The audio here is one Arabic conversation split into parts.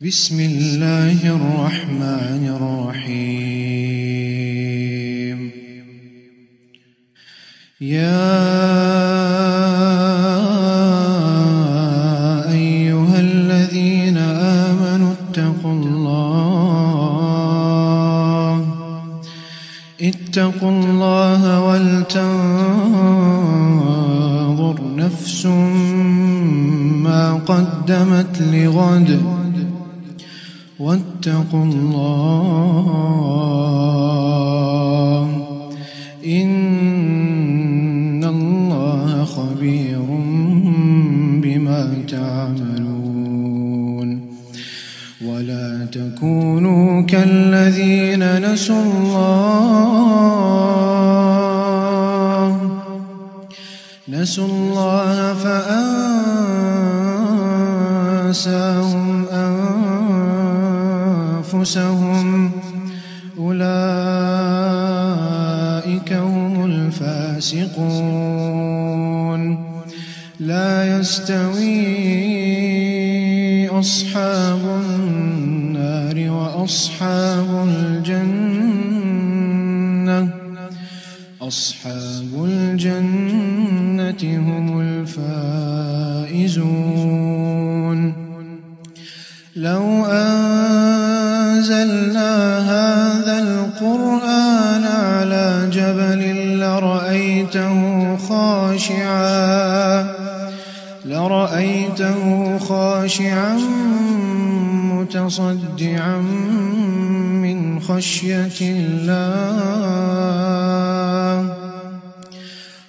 بسم الله الرحمن الرحيم. يا أيها الذين آمنوا اتقوا الله ولتنظر نفس ما قدمت لغد واتقوا الله إن الله خبير بما تعملون. ولا تكونوا كالذين نسوا الله فأنساهم أنفسهم أولئك هم الفاسقون. لا يستوي أصحاب النار وأصحاب الجنة هم الفائزون. لو أنزلنا هذا القرآن على جبل لرأيته خاشعا متصدعا من خشية الله.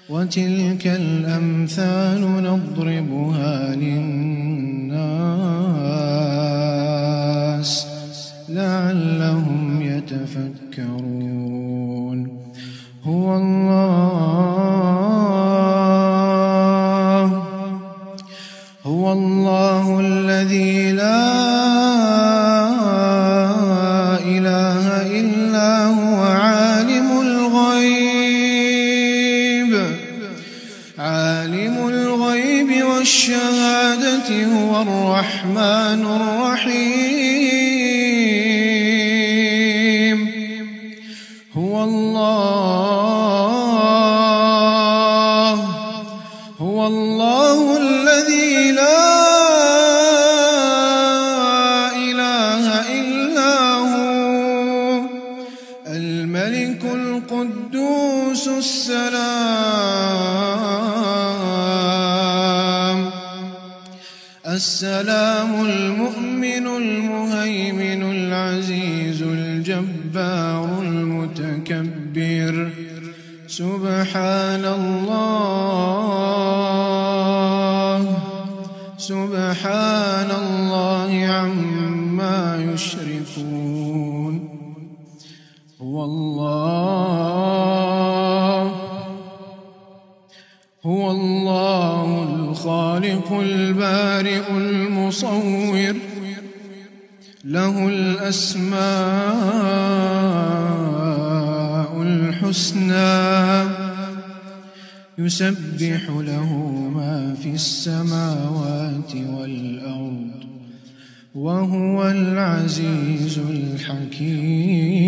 وتلك الأمثال نضربها للناس لعلهم يتفكرون. هو الله الذي لا إله إلا هو عالم الغيب والشهادة هو الرحمن الرحيم. هو الله الذي لا إله إلا هو الملك القدوس السلام المؤمن المهيمن العزيز الجبار المتكبر. سبحان الله عما يشركون. هو الله الخالق البارئ المصور له الأسماء الحسنى يسبح له ما في السماوات والأرض وهو العزيز الحكيم.